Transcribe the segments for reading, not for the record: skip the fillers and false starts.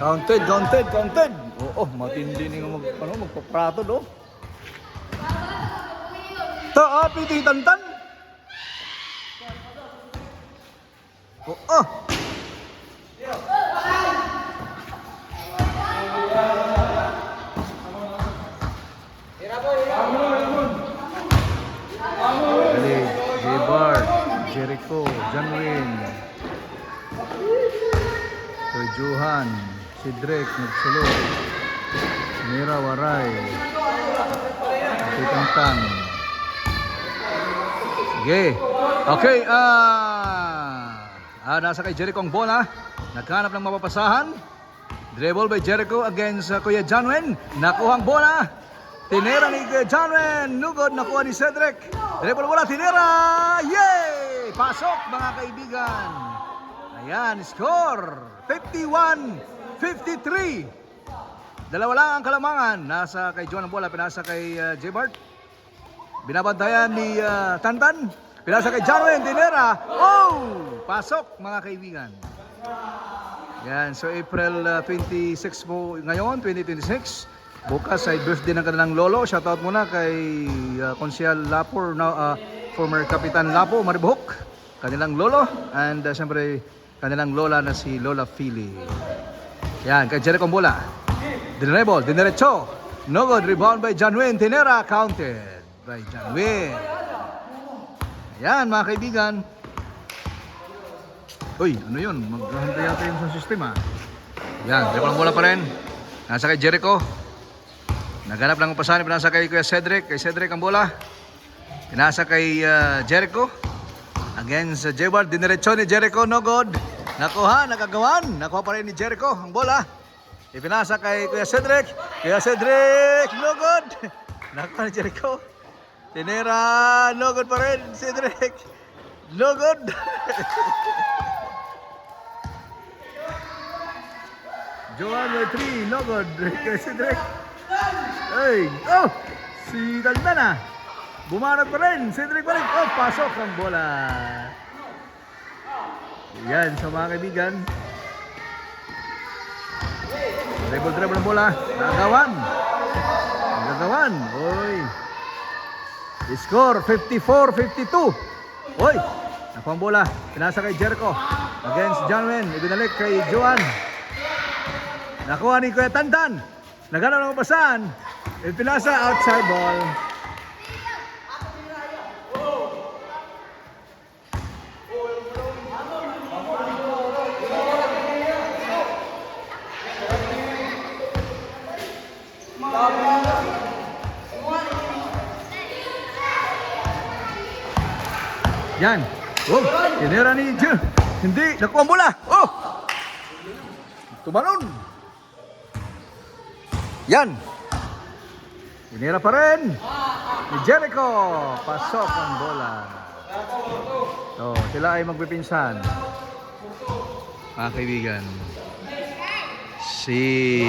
Counted, counted, counted. Oo, matindi nga magpaprato do. Taapi ti tantan. Oo. J-Bart, Jericho, Janwin, Johan, Sidrek, Nagsulot, Mira Waray, Titangtang. Sige. Okay, nasa kay Jericho ang bola. Naghanap ng mapapasahan. Dribble by Jericho against Kuya Janwen. Nakuha ang bola. Tinera ni Kuya Janwen. Lugod, nakuha ni Cedric. Dribble bola, tinera. Yay! Pasok mga kaibigan. Ayan, score. 51-53. Dalawa lang ang kalamangan. Nasa kay John ang bola. Pinasa kay J-Bart. Binabantayan ni Tantan. Pinasa kay Janwen. Tinera. Oh! Pasok mga kaibigan. Yan, so April 26 po ngayon, 2026. Bukas ay birthday ng kanilang lolo. Shoutout muna kay Konsyal Lapo, former Kapitan Lapo, Maribuhok, kanilang lolo. And siyempre, kanilang lola na si Lola Philly. Yan, kay Jericho bola. Dinrebol, diniretso. No good, rebound by Janwin. Tinera, counted by Janwin. Yan, mga kaibigan. Uy, ano yun? Maghahanda yata yung sa sistema. Yan, dribble ang bola pa rin. Nasa kay Jericho. Naghanap lang ang pasahan. Pinasa kay Kuya Cedric. Kay Cedric ang bola. Pinasa kay Jericho. Against J-Bart. Diniretso ni Jericho. No good. Nakuha, nagagawan. Nakuha pa rin ni Jericho ang bola. Ipinasa kay Kuya Cedric. Kuya Cedric. No good. Nakuha ni Jericho. Tinera. No good pa rin. Cedric. No good. Johan by 3, no good. Kay Cedric. Ay, oh! Si Tantan bumanat pa rin. Cedric pa rin. Oh, pasok ang bola. Yan, sa mga kaibigan. Dribble ang bola. Nagagawan. Oy. Score, 54-52. Oy, nakuha ang bola. Pinasa kay Jericho. Against Janwen. Ibinalik kay Johan. Nakuha ni Kuya Tantan. Naghanap ng pasahan. Pinasa outside ball. Yan. Oh, tinira ni Jun. Hindi, nakuha ang bola. Oh! Tumalon. Yan. Tinira pa rin ni Jericho. Pasok ang bola. So, sila ay magpipinsan. Mga kaibigan. Si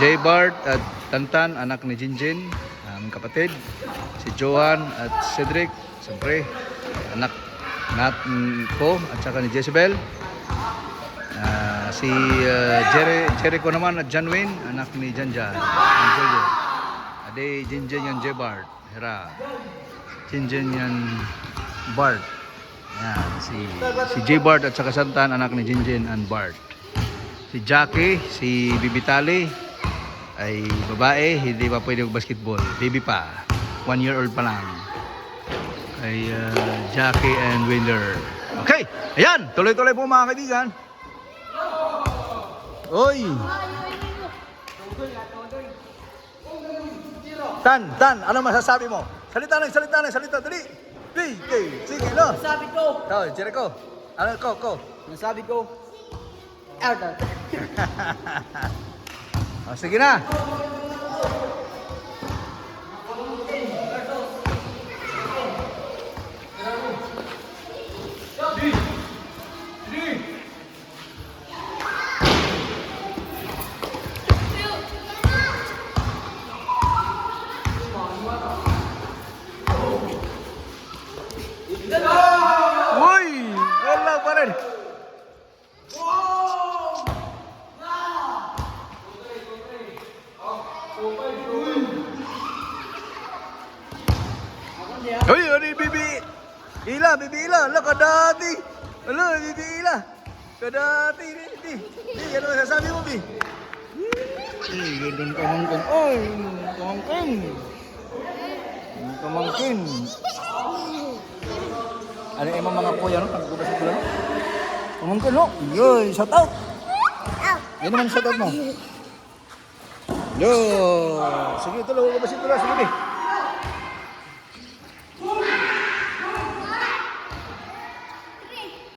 J-Bart at Tantan, anak ni Jinjin, ang kapatid. Si Johan at Cedric, siyempre, anak natin ko at saka ni Jezebel. Si Jericho naman at Janwin, anak ni Janjan. Ade Jinjin yan J-Bart. Hira. Jinjin yan Bart. Yan, si J-Bart at saka Santan, anak ni Jinjin and Bart. Si Jackie, si Bibitali ay babae, hindi pa pwede mag-basketball. Baby pa. 1 year old pa lang. Kay Jackie and Winder. Okay, ayan, tuloy-tuloy po mga kaibigan. Oy! Tan, ano masasabi mo? Salita. Dali! Sige, no? Sabi ko! Ikaw, Jericho. Ano, ko? Nasabi ko, Elder. Oh, sige na. Uy! Wala pa rin. Uy, ano yung bibi? Ila, bibi ila. Ala, kadati. Ala, bibi ila. Kadati. Di, ano masasabi mo, Bi? Gandun kamangkin. Ay, kamangkin. Kamangkin. Ano yung mga kuya, no? Pagkuba sa kuya, no? Kamangkin, no? Yoy, shout out. Yan naman shout out mo. Yo. Sige, ito lang. Sige, Bi.